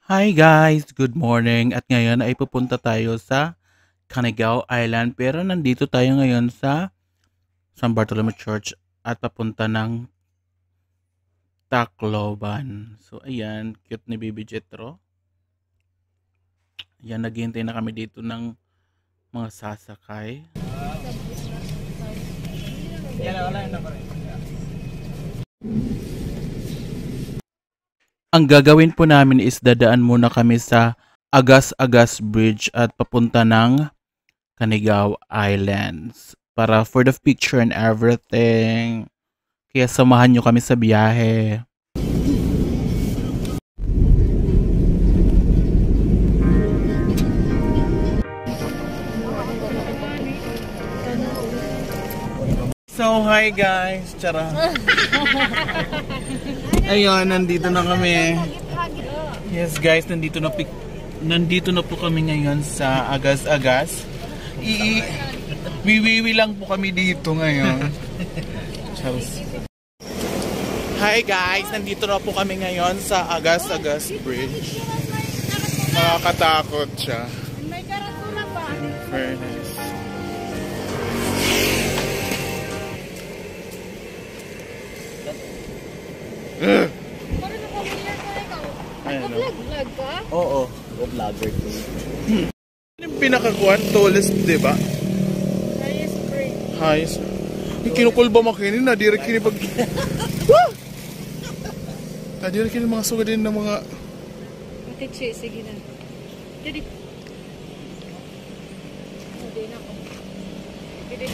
Hi guys, good morning. At ngayon ay pupunta tayo sa Canigao Island pero nandito tayo ngayon sa San Bartolome Church at papunta ng Tacloban. So ayan, cute ni Baby Jetro. Ayan, naghihintay na kami dito ng mga sasakay. Ang gagawin po namin is dadaan muna kami sa Agas-Agas Bridge at papunta ng Canigao Islands para for the picture and everything. Kaya samahan nyo kami sa biyahe. So, hi guys! Tara! Ayun, nandito na kami. Yes guys, nandito na po kami ngayon sa Agas-Agas. Wiwiwi lang po kami dito ngayon. Hi guys, nandito na po kami ngayon sa Agas-Agas Bridge. Nakakatakot siya. May karatura pa. Fairness. Parang napamilya ko ikaw. Nag-vlog ka? Oo. Vlogger ko. Yung pinakakuan, tallest, diba? Highest grade. Highest. Yung kinukulba makinin na, direct kinipag... Direct kinin mga sugadin ng mga... Matitsi, sige na. Didi. Hindi na ako. Didi.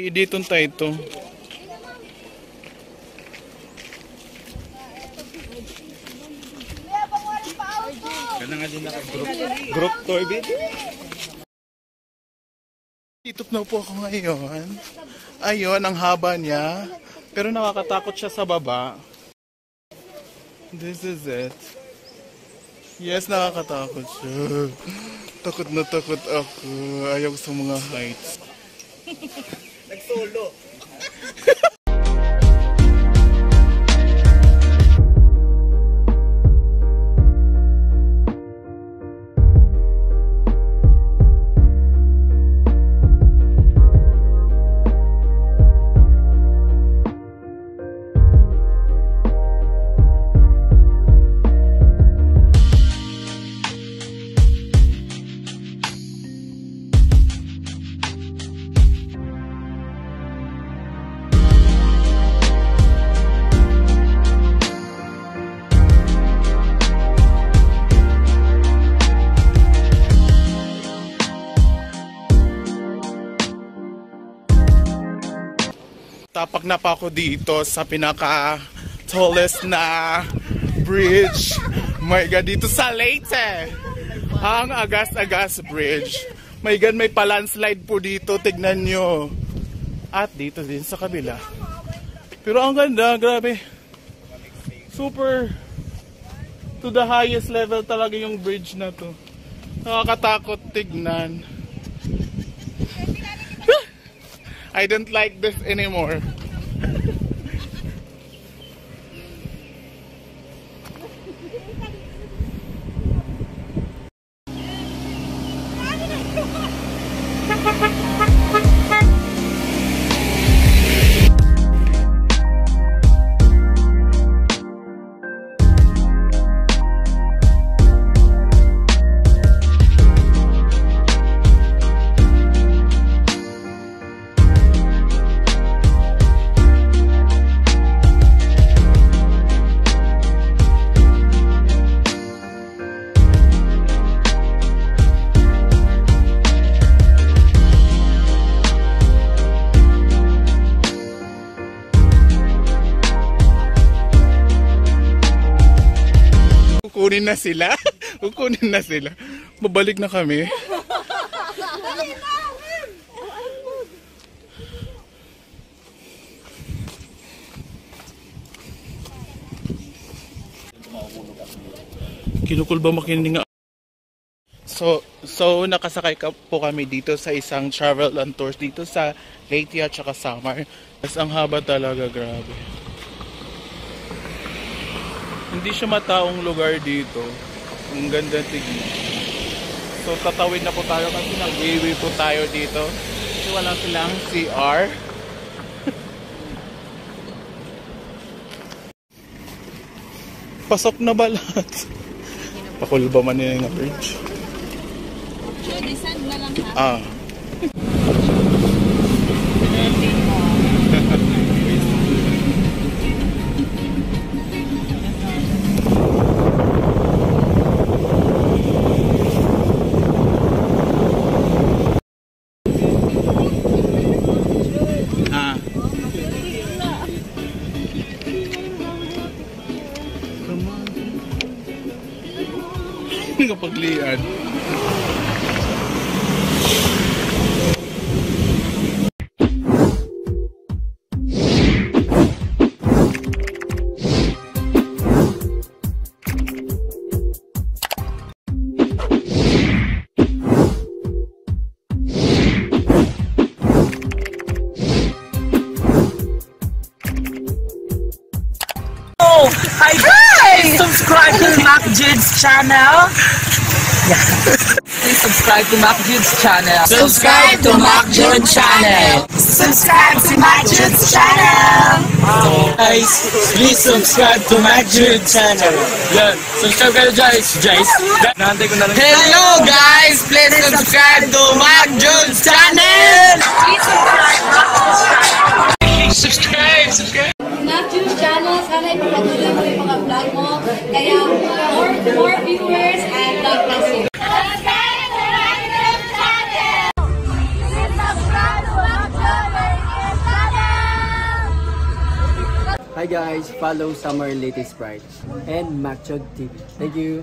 Dito tayo ito. Kaya nga din naka-group tour video. Dito na po ako ngayon. Ayun, ang haba niya. Pero nakakatakot siya sa baba. This is it. Yes, nakakatakot siya. Takot na takot ako. Ayaw sa mga heights. Nag-solo. Tapak na pa ako dito sa pinaka tallest na bridge. My God, dito sa Leyte. Ang Agas-Agas Bridge. My God, may pa-landslide po dito. Tignan nyo. At dito din sa kabila. Pero ang ganda, grabe. Super to the highest level talaga yung bridge na to. Nakakatakot tignan. I don't like this anymore. Kukunin na sila. Kukunin na sila. Babalik na kami. Kinukulba makinig nga. So nakasakay po kami dito sa isang travel and tours dito sa Leyte at saka Samar. Mas ang haba talaga, grabe. Hindi siya mataong lugar dito. Ang ganda tignan. So tatawid na po tayo kasi nag-iwi po tayo dito. Kasi wala silang CR. Pasok na ba lahat? Pakulba man nila yung bridge. Descend na lang ha. Kapaglian. Hi guys! Subscribe to Mac Jude's channel. Please subscribe to Mac Jude's channel. Subscribe to Mac Jude's channel. Subscribe to Mac Jude's channel. Guys, please subscribe to Mac Jude's channel. Yan, subscribe kayo guys. Nahantay ko na lang. Hello guys, please subscribe to Mac Jude's channel. Please subscribe. Mac Jude's channel, sana ipapatuloy mo yung mga vlog mo. Kaya more viewers and God bless you. Hi guys, follow Summer Latest Sprite and MacJud TV. Thank you.